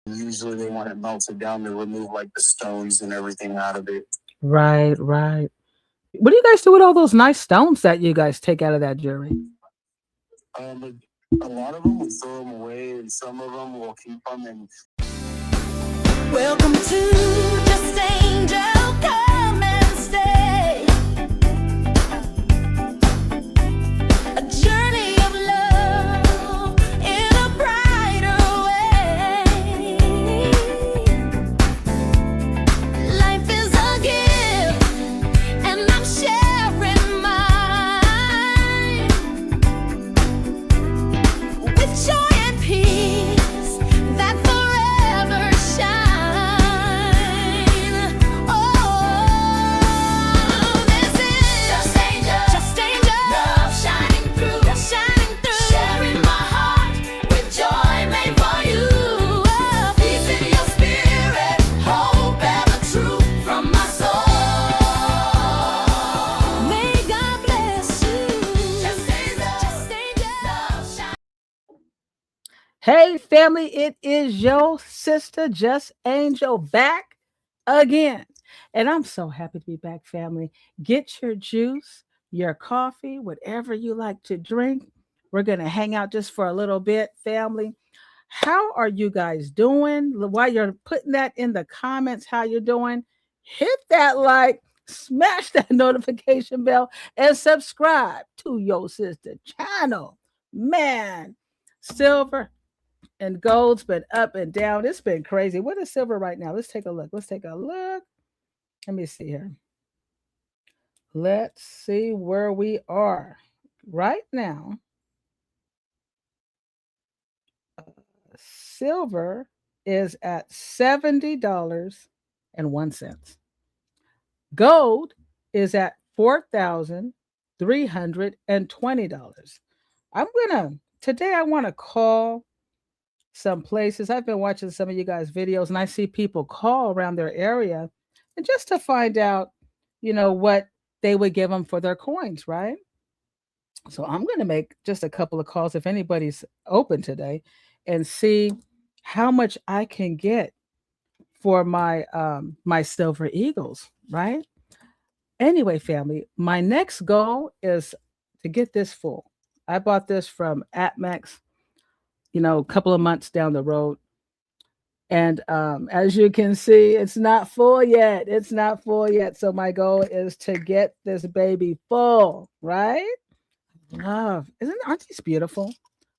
Usually they want it melted down to remove like the stones and everything out of it. Right, right. What do you guys do with all those nice stones that you guys take out of that jewelry? But a lot of them we throw them away, and some of them we'll keep them. And welcome to Just Angel, come and stay. A journey of love in a brighter way. Life is a gift, and I'm sharing mine with joy and peace that forever shine. Oh, this is Just Angel, love shining through, sharing my heart with joy made for you. Peace in your spirit, hope ever true from my soul. May God bless you. Just Angel, love shining. Hey, family, it is your sister, Just Angel, back again. And I'm so happy to be back, family. Get your juice, your coffee, whatever you like to drink. We're going to hang out just for a little bit, family. How are you guys doing? While you're putting that in the comments, how you're doing, hit that like, smash that notification bell, and subscribe to your sister channel. Man, Silver and gold's been up and down. It's been crazy. What is silver right now? Let's take a look. Let's take a look. Let me see here. Let's see where we are right now. Silver is at $70.01. Gold is at $4,320. Today I want to call some places. I've been watching some of you guys' videos and I see people call around their area and just to find out, what they would give them for their coins, right? So I'm going to make just a couple of calls if anybody's open today and see how much I can get for my silver eagles, right? Anyway, family, my next goal is to get this full. I bought this from App a couple of months down the road. And as you can see, it's not full yet. It's not full yet. So my goal is to get this baby full, right? Aren't these beautiful?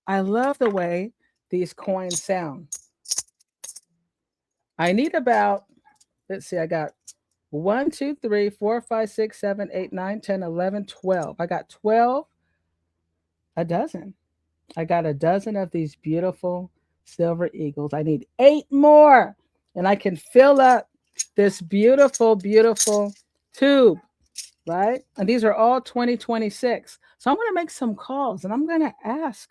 I love the way these coins sound. I need about, let's see, I got 1, 2, 3, 4, 5, 6, 7, 8, 9, 10, 11, 12. I got 12, a dozen. I got a dozen of these beautiful silver eagles. I need 8 more, and I can fill up this beautiful, beautiful tube, right? And these are all 2026. So I'm going to make some calls, and I'm going to ask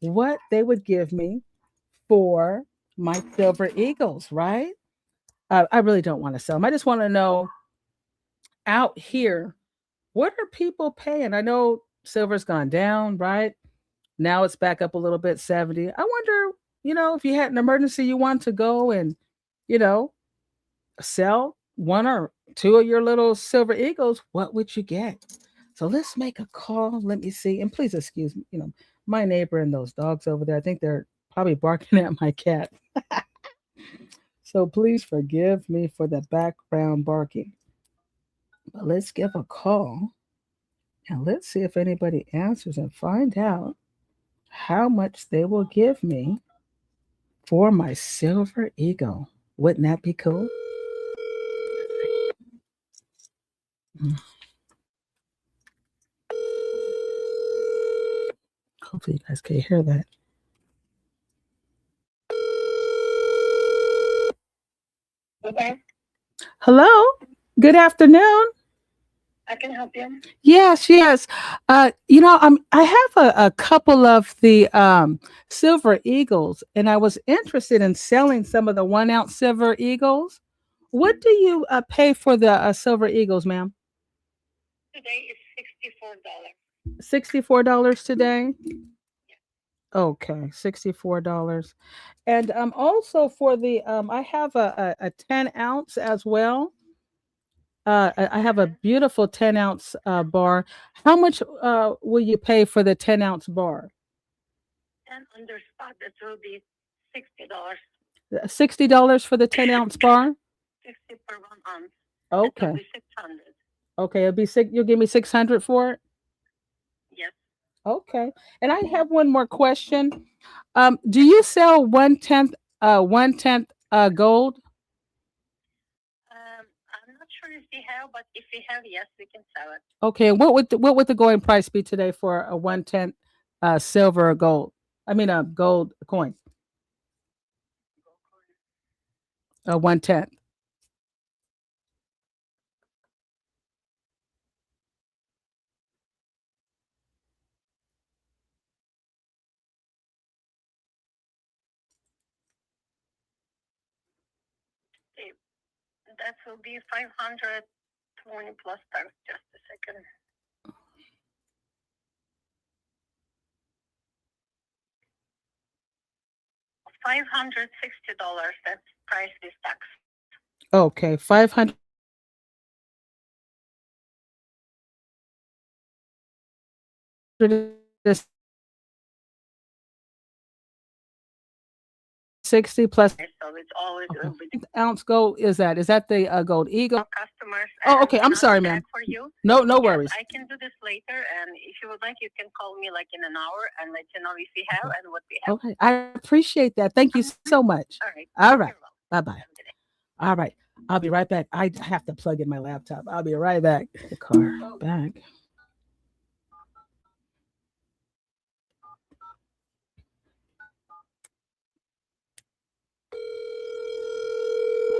what they would give me for my silver eagles, right? I really don't want to sell them. I just want to know out here, what are people paying? I know silver's gone down, right? Now it's back up a little bit, 70. I wonder, if you had an emergency, you want to go and, you know, sell 1 or 2 of your little silver eagles, what would you get? So let's make a call. Let me see. And please excuse me, my neighbor and those dogs over there. I think they're probably barking at my cat. So please forgive me for the background barking. But let's give a call and let's see if anybody answers and find out how much they will give me for my silver eagle. Wouldn't that be cool? Hopefully you guys can hear that. Okay, Hello. Good afternoon. I can help you. Yes, yes. I have a couple of the silver eagles, and I was interested in selling some of the 1 ounce silver eagles. What do you pay for the silver eagles, ma'am? Today is $64. $64 today. Okay, $64. And also for the I have a 10 ounce as well. I have a beautiful 10 ounce bar. How much will you pay for the 10 ounce bar? And on their spot, that will be $60. $60 for the 10 ounce bar? 60 per 1 ounce. That will Okay. be 600. Okay, it'll be six. You'll give me 600 for it? Yes. Okay. And I have one more question. Do you sell 1/10 gold? I'm not sure if we have, but if we have, yes, we can sell it. Okay, and what would the going price be today for a 1/10 silver or gold? I mean a gold coin. A 1/10. Okay, that will be 520 plus tax. Just a second. $560. That's price with tax. Okay, 500 is 60 plus So it's always a little bit ounce gold. Is that the gold eagle? customers. Oh, okay. I'm Can I sorry, do that ma'am. for you? No, no Yes, worries. I can do this later, and if you would like, you can call me like in an hour and let you know if we have and what we have. Okay, I appreciate that. Thank you so much. All right. All right. You're welcome. Bye bye. Have a good day. All right. I'll be right back. I have to plug in my laptop. I'll be right back. The car back.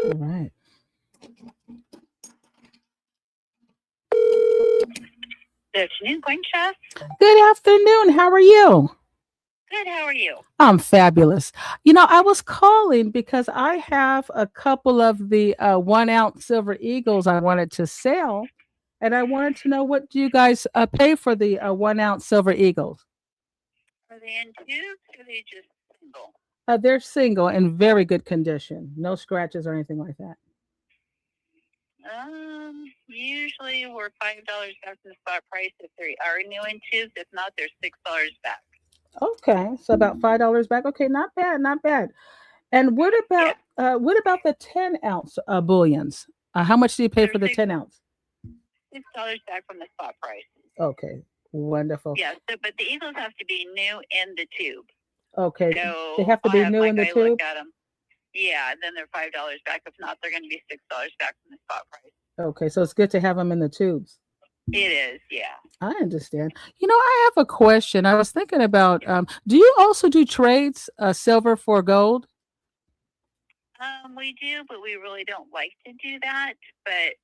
All right. Good afternoon, Coin Chef. Good afternoon. How are you? Good. How are you? I'm fabulous. I was calling because I have a couple of the 1 ounce silver eagles I wanted to sell, and I wanted to know what do you guys pay for the 1 ounce silver eagles? Are they in tubes or are they just single? They're single in very good condition, no scratches or anything like that. Usually we're $5 back to the spot price if they are new in tubes. If not, they're $6 back. Okay, so about $5 back. Okay, not bad, not bad. And what about the 10 ounce bullions? How much do you pay They're for the 10 ounce? $6 back from the spot price. Okay, wonderful. Yeah, but the eagles have to be new in the tube. Okay, So they have to I'll be have new my in the guy tube. look at them. Yeah, then they're $5 back. If not, they're going to be $6 back from the spot price. Okay, so it's good to have them in the tubes. It is, yeah. I understand. I have a question. I was thinking about. Do you also do trades, silver for gold? We do, but we really don't like to do that. But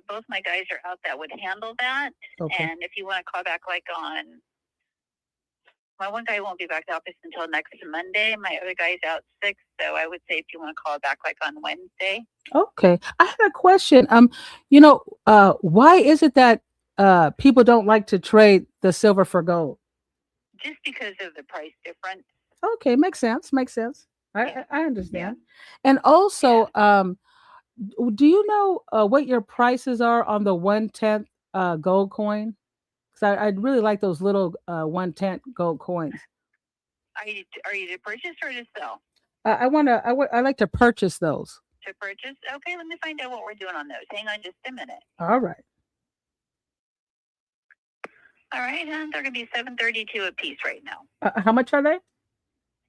both my guys are out that would handle that. Okay. And if you want to call back, like on my one guy won't be back to office until next Monday. My other guy's out sick, so I would say if you want to call back like on Wednesday. Okay. I had a question. Why is it that people don't like to trade the silver for gold? Just because of the price difference. Okay, makes sense. Makes sense. Yeah. I understand. And also, do you know what your prices are on the 1/10 gold coin? Because I'd really like those little 1/10 gold coins. Are you to purchase or to sell? I like to purchase those. To purchase? Okay, let me find out what we're doing on those. Hang on just a minute. All right. All right, and they're going to be $732 a piece right now. How much are they?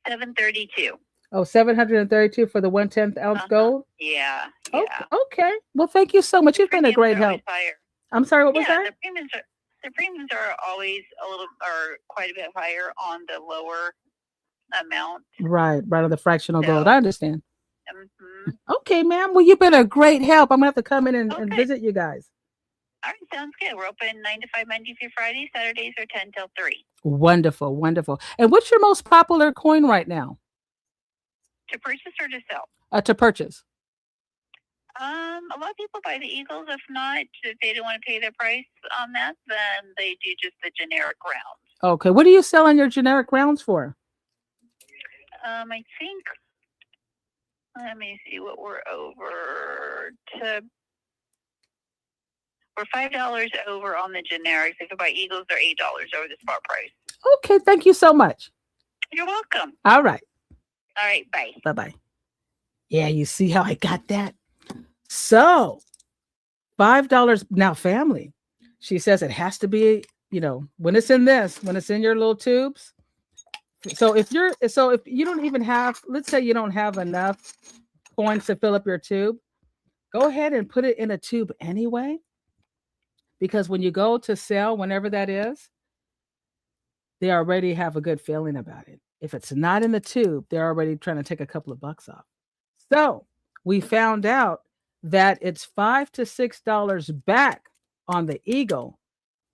$732. Oh, 732 for the 1/10 ounce gold? Yeah. Okay. Well, thank you so much. You've been a great help. Higher. I'm sorry, what was that? The premiums are always quite a bit higher on the lower amount. Right on the fractional gold. I understand. Mm-hmm. Okay, ma'am. Well, you've been a great help. I'm gonna have to come in and visit you guys. All right, sounds good. We're open 9 to 5 Monday through Friday. Saturdays are 10 till 3. Wonderful. And what's your most popular coin right now? To purchase or to sell? To purchase. A lot of people buy the Eagles. If not, if they don't want to pay their price on that, then they do just the generic rounds. Okay. What are you selling your generic rounds for? I think. Let me see what we're over to. We're $5 over on the generics. If you buy Eagles, they're $8 over the spot price. Okay. Thank you so much. You're welcome. All right. All right, bye. Bye-bye. Yeah, you see how I got that? So $5 now, family. She says it has to be, when it's in your little tubes. So if you don't even have, let's say you don't have enough coins to fill up your tube, go ahead and put it in a tube anyway. Because when you go to sell, whenever that is, they already have a good feeling about it. If it's not in the tube, they're already trying to take a couple of bucks off. So we found out that it's $5 to $6 back on the Eagle,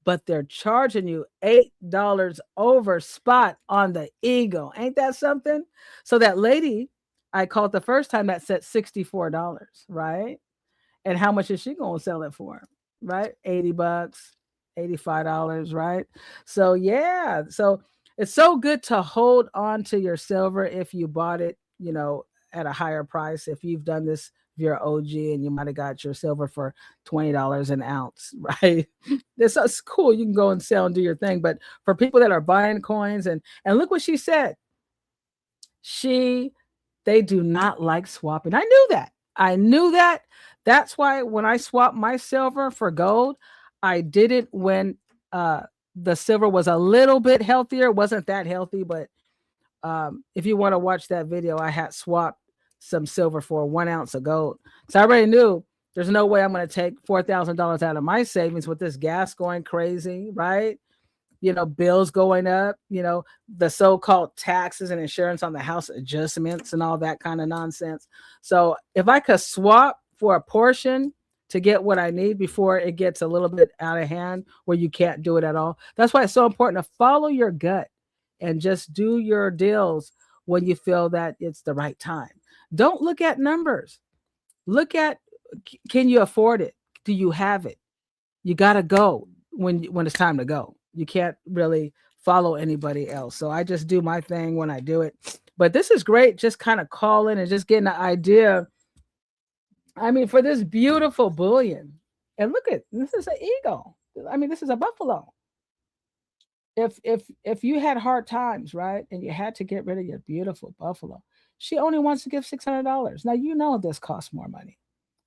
but they're charging you $8 over spot on the Eagle. Ain't that something? So that lady I called the first time that said $64, right? And how much is she going to sell it for? Right? 80 bucks, $85, right? So yeah, so it's so good to hold on to your silver if you bought it, at a higher price. If you've done this, if you're OG and you might have got your silver for $20 an ounce, right? That's cool. You can go and sell and do your thing. But for people that are buying coins, and look what she said. They do not like swapping. I knew that. That's why when I swapped my silver for gold, I did it when the silver was a little bit healthier. It wasn't that healthy, but if you want to watch that video, I had swapped some silver for 1 ounce of gold. So I already knew there's no way I'm going to take $4,000 out of my savings with this gas going crazy, right? Bills going up, the so-called taxes and insurance on the house adjustments and all that kind of nonsense. So if I could swap for a portion to get what I need before it gets a little bit out of hand where you can't do it at all. That's why it's so important to follow your gut and just do your deals when you feel that it's the right time. Don't look at numbers. Look at, can you afford it? Do you have it? You got to go when it's time to go. You can't really follow anybody else. So I just do my thing when I do it. But this is great, just kind of calling and just getting an idea. I mean, for this beautiful bullion. And look at, this is an eagle. I mean, this is a buffalo. If you had hard times, right, and you had to get rid of your beautiful buffalo, she only wants to give $600. Now, this costs more money.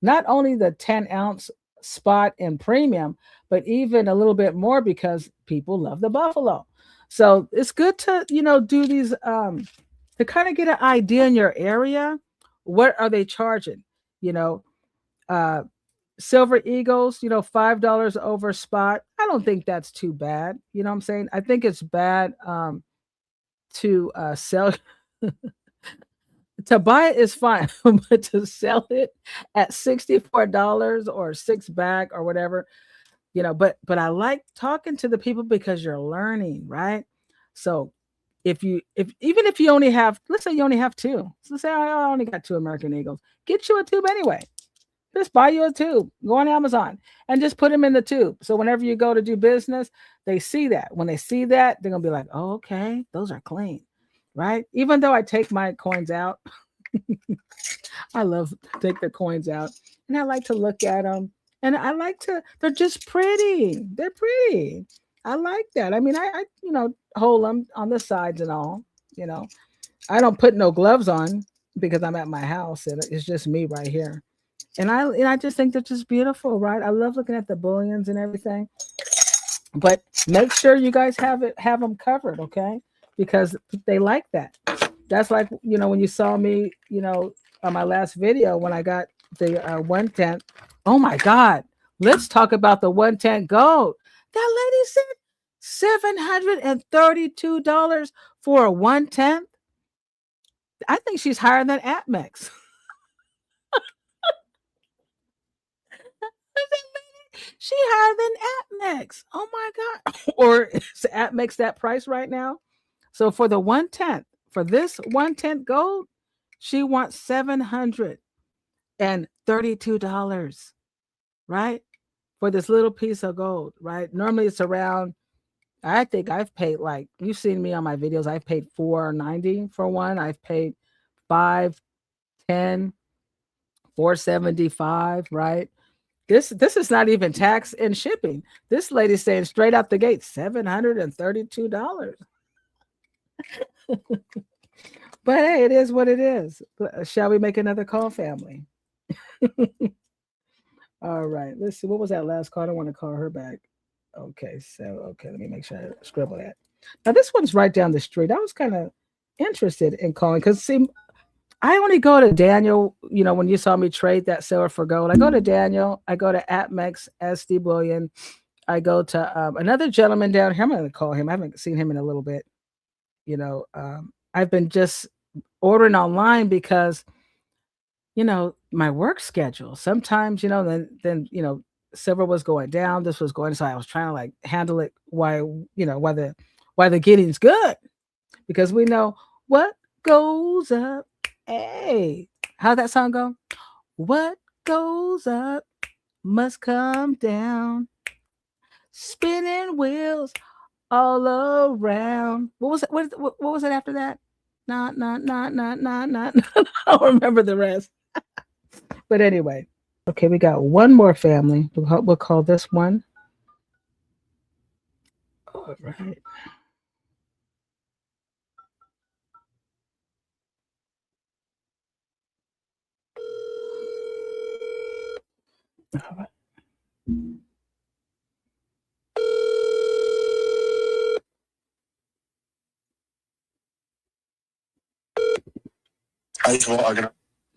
Not only the 10-ounce spot and premium, but even a little bit more because people love the buffalo. So it's good to, do these to kind of get an idea in your area. What are they charging? Silver Eagles, $5 over spot. I don't think that's too bad. You know what I'm saying? I think it's bad to sell. To buy it is fine, but to sell it at $64 or six back or whatever, but I like talking to the people because you're learning, right? So even if you only have, let's say you only have two, so say I only got 2 American Eagles, get you a tube anyway. Just buy you a tube, go on Amazon and just put them in the tube. So whenever you go to do business, they see that. When they see that, they're going to be like, oh, okay, those are clean, right? Even though I take my coins out, I love to take the coins out and I like to look at them and they're just pretty. They're pretty. I like that. I mean, I hold them on the sides and all, I don't put no gloves on because I'm at my house and it's just me right here. And I just think they're just beautiful, right? I love looking at the bullions and everything. But make sure you guys have them covered, okay? Because they like that. That's like, when you saw me, on my last video when I got the 1/10. Oh my God. Let's talk about the 1/10 gold. That lady said $732 for a 1/10. I think she's higher than Atmex. She higher than Atmex. Oh my God. Or is Atmex that price right now? So for the 1/10, for this 1/10 gold, she wants $732, right? For this little piece of gold, right? Normally it's around I think I've paid, like, you've seen me on my videos. I've paid $4.90 for one. I've paid 510, 475. Right. This is not even tax and shipping. This lady's saying straight out the gate, $732. But hey, it is what it is. Shall we make another call, family? All right. Let's see. What was that last call? I don't want to call her back. Okay. So, okay. Let me make sure I scribble that. Now, this one's right down the street. I was kind of interested in calling because, see, I only go to Daniel. You know, when you saw me trade that silver for gold, I go to Daniel. I go to App SD Bullion. I go to another gentleman down here. I'm going to call him. I haven't seen him in a little bit. You know, I've been just ordering online because, you know, my work schedule. Sometimes, you know, then you know, silver was going down, this was going, so I was trying to like handle it while, you know, why the getting's good. Because we know what goes up. Hey, how'd that song go? What goes up must come down. Spinning wheels all around. What was it? What was it after that? Not. I don't remember the rest. But anyway, okay, we got one more family. We'll call this one. All right. All right.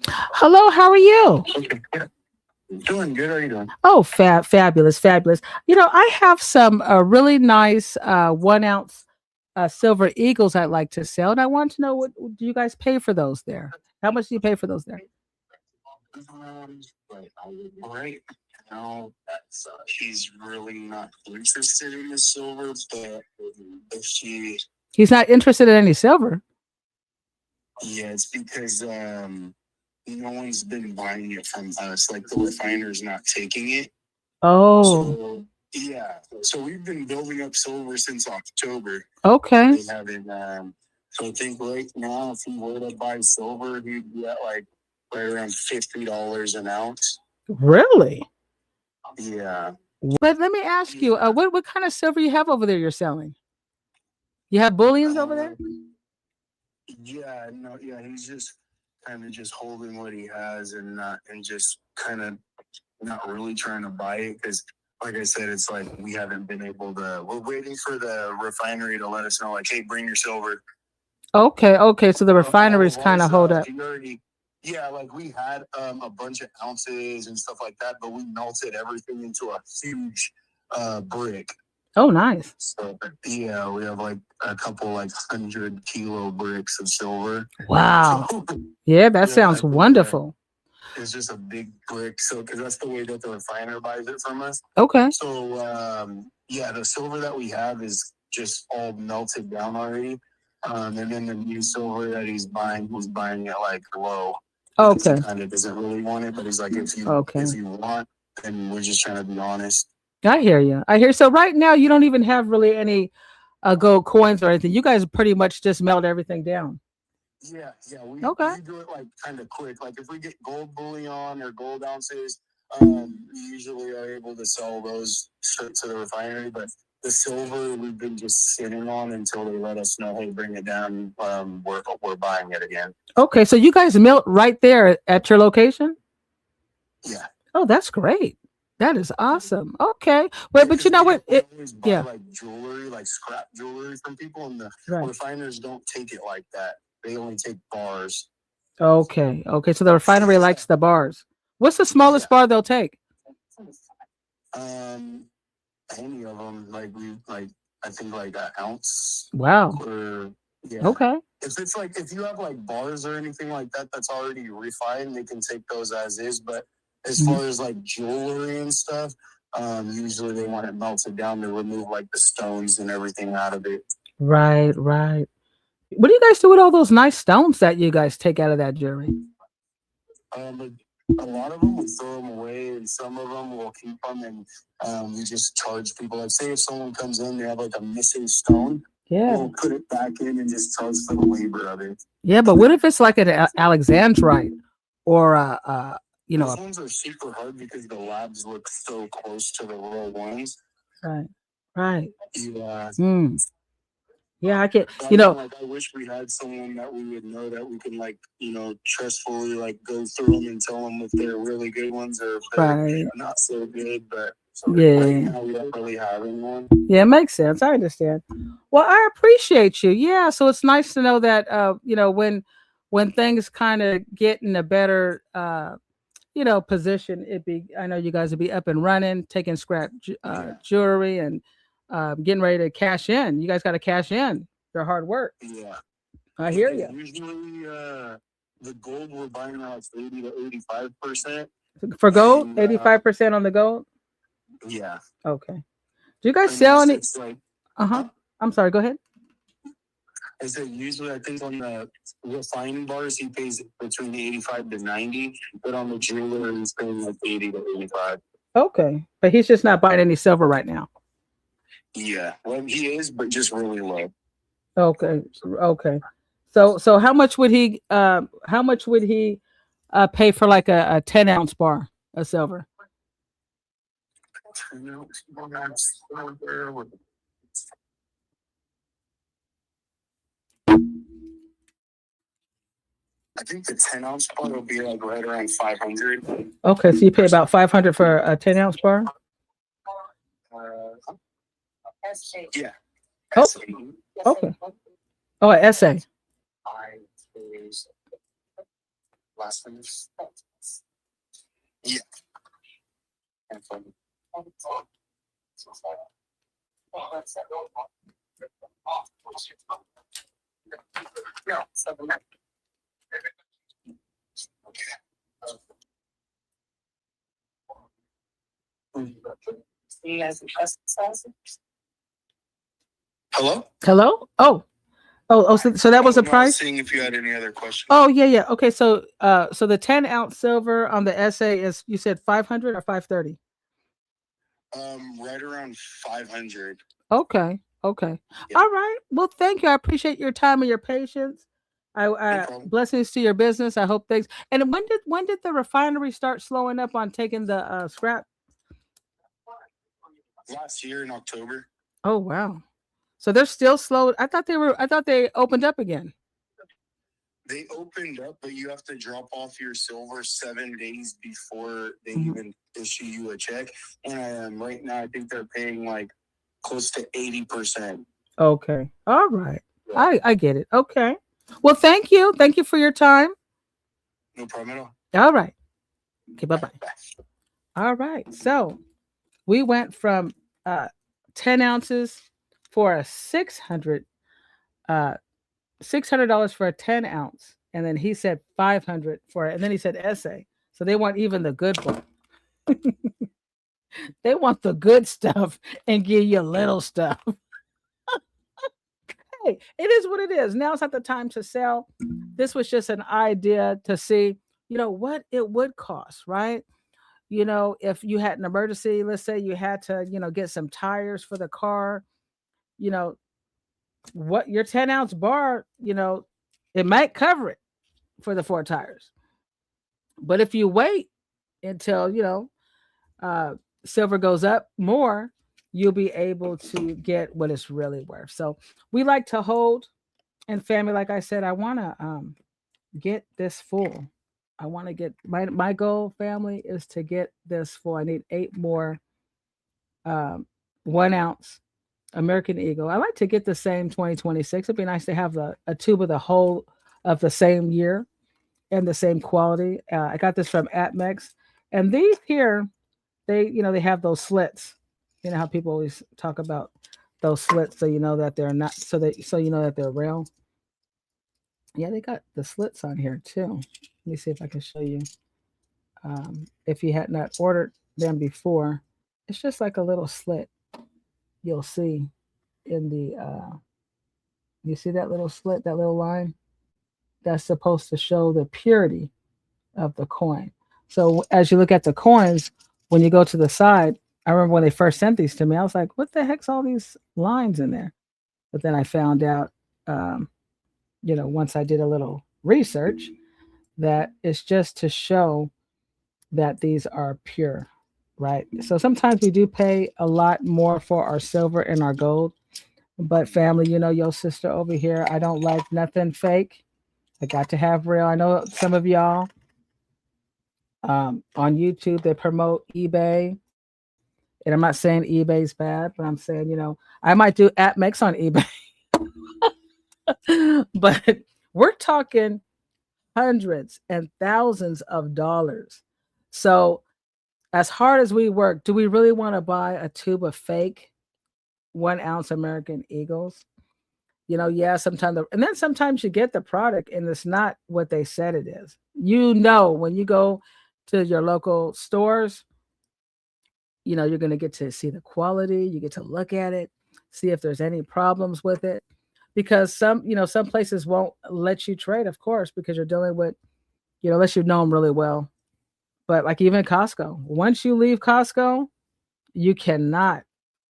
Hello, how are you? Doing good. How are you doing? Oh, fabulous. You know, I have some really nice 1 ounce silver eagles I'd like to sell, and I want to know, what do you guys pay for those there? How much do you pay for those there? Right now, she's really not interested in the silver, but if she, He's not interested in any silver. yeah, it's because no one's been buying it from us. Like the refiner's not taking it. Oh, So yeah, so we've been building up silver since October. okay. They haven't. So I think right now, if he were to buy silver, he'd be at like right around $50 an ounce. Really? Yeah. But let me ask you, what kind of silver you have over there you're selling? You have bullions over there? Yeah, no, yeah, he's just kind of just holding what he has and just kind of not really trying to buy it because, like I said, it's like we haven't been able to. We're waiting for the refinery to let us know, like, hey, bring your silver. Okay. So the refineries kind of hold up. Yeah, like we had a bunch of ounces and stuff like that, but we melted everything into a huge brick. Oh, nice. So yeah, we have like a couple like 100-kilo bricks of silver. Wow. So, Yeah, that sounds wonderful. It's just a big brick, so because that's the way that the refiner buys it from us. Okay. So yeah, the silver that we have is just all melted down already. And then the new silver that he's buying it like low. Okay. He kind of doesn't really want it, but he's like, if you want, then we're just trying to be honest. I hear you. So right now you don't even have really any gold coins or anything. You guys pretty much just melt everything down. Yeah. We do it like kind of quick. Like if we get gold bullion or gold ounces, we usually are able to sell those straight to the refinery. But the silver we've been just sitting on until they let us know, hey, bring it down. We're buying it again. Okay, so you guys melt right there at your location? Yeah. Oh, that's great. That is awesome. Okay. Well, but you know what? Yeah. Like jewelry, like scrap jewelry from people, and the refiners don't take it like that. They only take bars. Okay. So the refinery likes the bars. What's the smallest bar they'll take? Any of them, I think like an ounce. Wow. Yeah. Okay. If you have like bars or anything like that that's already refined, they can take those as is. But as far as like jewelry and stuff, usually they want it melted down to remove like the stones and everything out of it. Right. What do you guys do with all those nice stones that you guys take out of that jewelry? A lot of them we throw them away, and some of them we'll keep them, and we just charge people. Like, say if someone comes in, they have like a missing stone, Yeah. we'll put it back in and just charge for the labor of it. Yeah, but what if it's like an Alexandrite or you know, Those ones are super hard because the labs look so close to the real ones. right, right. Yeah. Yeah, I can. But You know, like, I wish we had someone that we would know that we can, like, trustfully, like, go through them and tell them if they're really good ones or if they're right. not so good. But Yeah. right now we don't really have anyone. Yeah, it makes sense. I understand. Well, I appreciate you. Yeah, so it's nice to know that when things kind of get in a better position, I know you guys will be up and running, taking scrap jewelry and getting ready to cash in. You guys got to cash in their hard work. Yeah. I hear you. Usually, the gold we're buying out 80 to 85%. For gold, And, 85% on the gold. Yeah. Okay. Do you guys sell any? It's like, I'm sorry. Go ahead. I said usually I think on the refining bars he pays between 85 to 90, but on the jeweler he's paying like 80 to 85. Okay, but he's just not buying any silver right now. Yeah, well he is, but just really low. Okay. So how much would he pay for like a 10-ounce bar of silver? I think the 10-ounce bar will be like right around 500. Okay, so you pay about 500 for a 10-ounce bar? Yeah. Oh, okay. Oh, an essay. Last one. Yeah. Hello? Oh, so that was the price? Seeing if you had any other questions. Oh, yeah. Okay, so the 10-ounce silver on the essay is, you said 500 or 530? Right around 500. Okay. Yeah. All right. Well, thank you. I appreciate your time and your patience. Blessings to your business. I hope things. And when did the refinery start slowing up on taking the scrap? Last year in October. Oh, wow. So they're still slow. I thought they opened up again. They opened up, but you have to drop off your silver 7 days before they even issue you a check. And right now, I think they're paying like close to 80%. Okay. All right. Yeah. I get it. Okay. Well, thank you. Thank you for your time. No problem at all. All right. Okay. Bye-bye. All right. So we went from 10 ounces for a $600 for a 10 ounce. And then he said 500 for it. And then he said essay. So they want even the good one. They want the good stuff and give you little stuff. Hey, it is what it is. Now it's not the time to sell. This was just an idea to see, what it would cost, right? If you had an emergency, let's say you had to, get some tires for the car, what your 10-ounce bar, it might cover it for the 4 tires. But if you wait until, silver goes up more, you'll be able to get what it's really worth. So we like to hold, and family, like I said, I want to get this full. I want to get my goal, family, is to get this full. I need 8 more 1 ounce American Eagle. I like to get the same 2026. It'd be nice to have a tube of the whole of the same year and the same quality. I got this from App Angeld1111, and these here, they have those slits. You know how people always talk about those slits, so you know that they're not, so you know that they're real. Yeah, they got the slits on here too. Let me see if I can show you. If you had not ordered them before, it's just like a little slit. You'll see in the you see that little slit, that little line? That's supposed to show the purity of the coin. So as you look at the coins, when you go to the side, I remember when they first sent these to me, I was like, what the heck's all these lines in there? But then I found out, um, once I did a little research, that it's just to show that these are pure, right? So sometimes we do pay a lot more for our silver and our gold. But family, your sister over here, I don't like nothing fake. I got to have real. I know some of y'all on YouTube, they promote eBay. And I'm not saying eBay's bad, but I'm saying, I might do App Makes on eBay. But we're talking hundreds and thousands of dollars. So as hard as we work, do we really want to buy a tube of fake 1 ounce American Eagles? Yeah, sometimes, and then sometimes you get the product and it's not what they said it is. When you go to your local stores, you're going to get to see the quality, you get to look at it, see if there's any problems with it. Because some places won't let you trade, of course, because you're dealing with, unless you know them really well. But like even Costco, once you leave Costco, you cannot.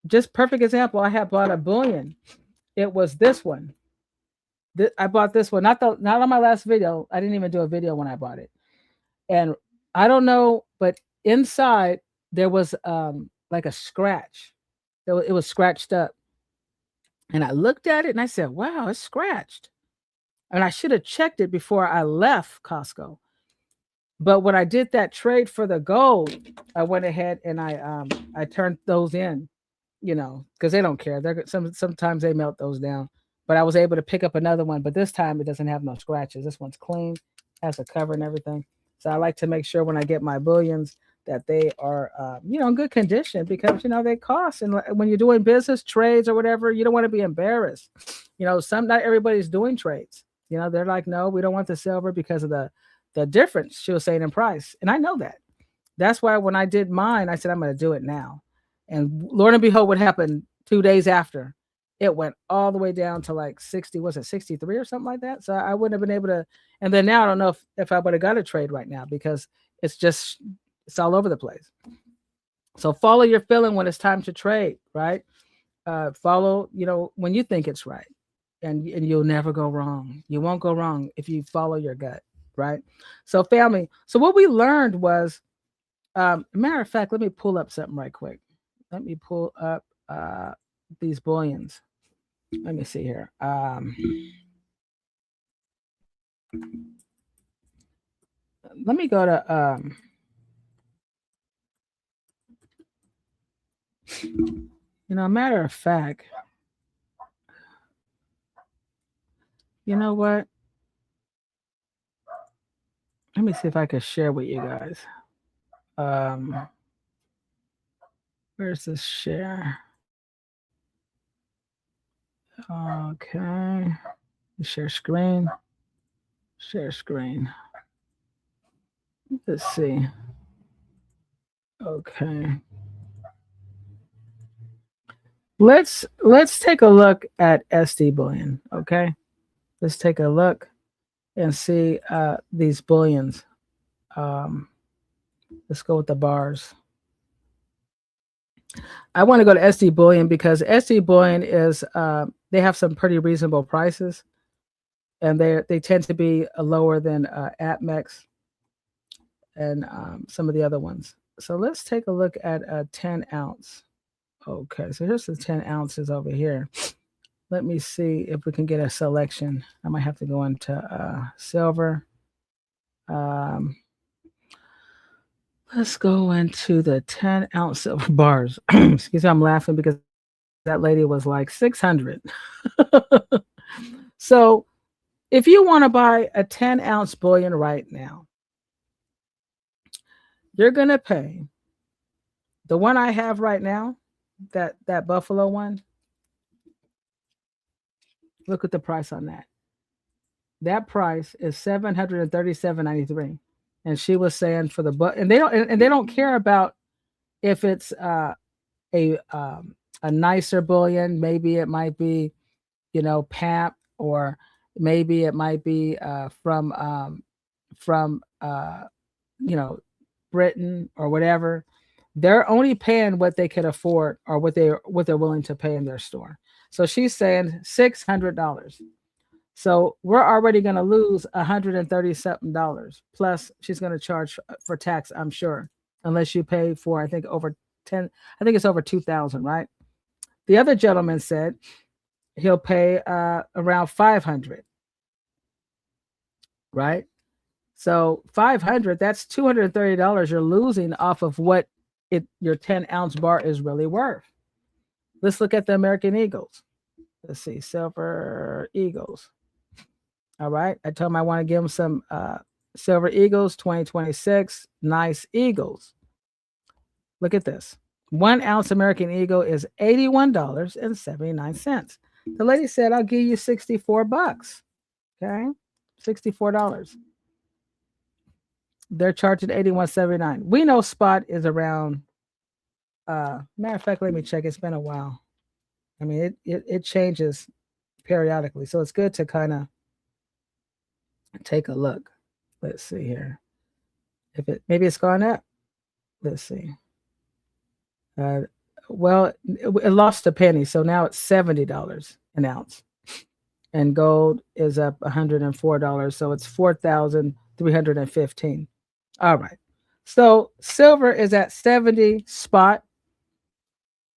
Just perfect example, I had bought a bullion. It was this one. I bought this one, not on my last video. I didn't even do a video when I bought it. And I don't know, but inside there was like a scratch. It was scratched up. And I looked at it and I said, wow, it's scratched. And I should have checked it before I left Costco. But when I did that trade for the gold, I went ahead and I turned those in, because they don't care. Sometimes they melt those down. But I was able to pick up another one. But this time it doesn't have no scratches. This one's clean, has a cover and everything. So I like to make sure when I get my bullions that they are, in good condition, because, they cost. And when you're doing business trades or whatever, you don't want to be embarrassed. Not everybody's doing trades. They're like, no, we don't want the silver because of the difference she was saying in price. And I know that. That's why when I did mine, I said, I'm going to do it now. And Lord and behold, what happened 2 days after? It went all the way down to like 60, was it 63 or something like that? So I wouldn't have been able to. And then now I don't know if I would have got a trade right now, because it's all over the place. So follow your feeling when it's time to trade, right? Follow, when you think it's right, and you'll never go wrong. You won't go wrong if you follow your gut, right? So family, so what we learned was, matter of fact, let me pull up something right quick. Let me pull up these bullions. Let me see here. Let me go to matter of fact, you know what? Let me see if I can share with you guys. Where's this share? Okay. Share screen. Share screen. Let's see. Okay. Let's take a look at SD bullion. Okay. Let's take a look and see these bullions. Let's go with the bars. I want to go to SD bullion because SD bullion is they have some pretty reasonable prices, and they tend to be lower than AppMex and some of the other ones. So let's take a look at a 10 ounce. Okay, so here's the 10 ounces over here. Let me see if we can get a selection. I might have to go into silver. Let's go into the 10 ounce silver bars. Excuse me, I'm laughing because that lady was like 600. So if you want to buy a 10 ounce bullion right now, you're going to pay the one I have right now, that Buffalo one. Look at the price on that. That price is $737.93. And she was saying for the and they don't care about if it's a nicer bullion. Maybe it might be, PAP, or maybe it might be from Britain or whatever, they're only paying what they can afford or what they're willing to pay in their store. So she's saying $600. So we're already going to lose $130 something dollars. Plus, she's going to charge for tax, I'm sure, unless you pay for I think over 10. I think it's over 2,000, right? The other gentleman said he'll pay around 500, right? So 500, that's $230 you're losing off of what your 10-ounce bar is really worth. Let's look at the American Eagles. Let's see, Silver Eagles. All right. I told him I want to give him some Silver Eagles 2026. Nice Eagles. Look at this. 1 ounce American Eagle is $81.79. The lady said, I'll give you $64. Okay. $64. They're charging $81.79. We know spot is around. Matter of fact, let me check. It's been a while. I mean, it changes periodically. So it's good to kind of take a look. Let's see here. Maybe it's gone up. Let's see. Well, it lost a penny, so now it's $70 an ounce, and gold is up $104, so it's $4,315. All right. So silver is at 70 spot,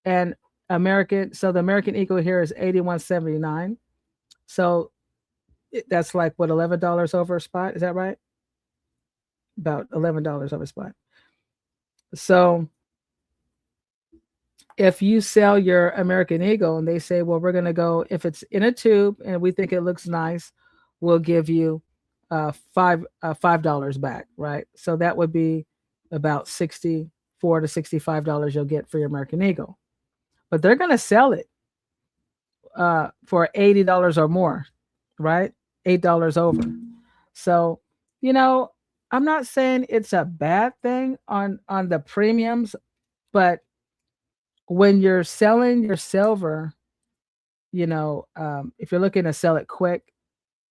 and the American Eagle here is $81.79. So that's like what, $11 over spot? Is that right? About $11 over spot. So if you sell your American Eagle and they say, well, we're going to go, if it's in a tube and we think it looks nice, we'll give you $5 back, right? So that would be about $64 to $65 you'll get for your American Eagle. But they're going to sell it for $80 or more, right? $8 over. So, I'm not saying it's a bad thing on the premiums, but when you're selling your silver, if you're looking to sell it quick,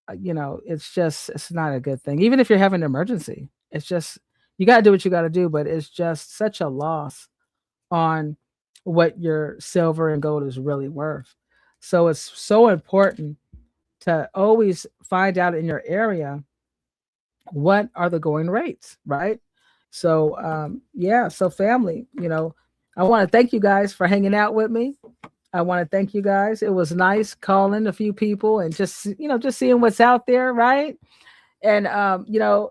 it's not a good thing. Even if you're having an emergency, it's just, you got to do what you got to do, but it's just such a loss on what your silver and gold is really worth. So it's so important to always find out in your area what are the going rates, right? So so family, I want to thank you guys for hanging out with me. I want to thank you guys. It was nice calling a few people and just seeing what's out there, right? And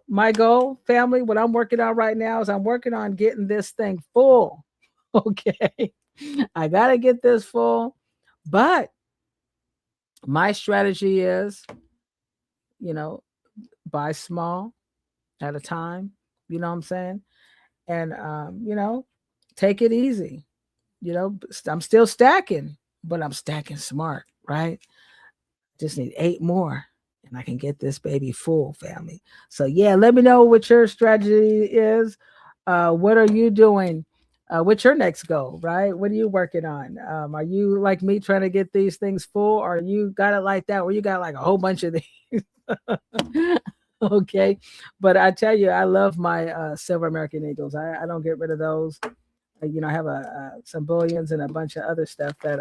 my goal, family, what I'm working on right now is I'm working on getting this thing full. Okay. I got to get this full, but my strategy is, buy small at a time, you know what I'm saying? And, take it easy. I'm still stacking, but I'm stacking smart, right? Just need 8 more and I can get this baby full, family. So yeah, let me know what your strategy is. What are you doing? What's your next goal, right? What are you working on? Are you like me trying to get these things full, or you got it like that where you got like a whole bunch of these? Okay. But I tell you, I love my silver American Eagles. I don't get rid of those. I have some bullions and a bunch of other stuff that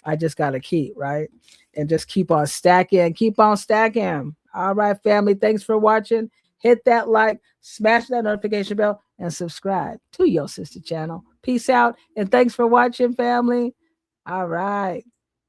I just got to keep, right? And just keep on stacking. All right, family. Thanks for watching. Hit that like, smash that notification bell, and subscribe to your sister channel. Peace out. And thanks for watching, family. All right.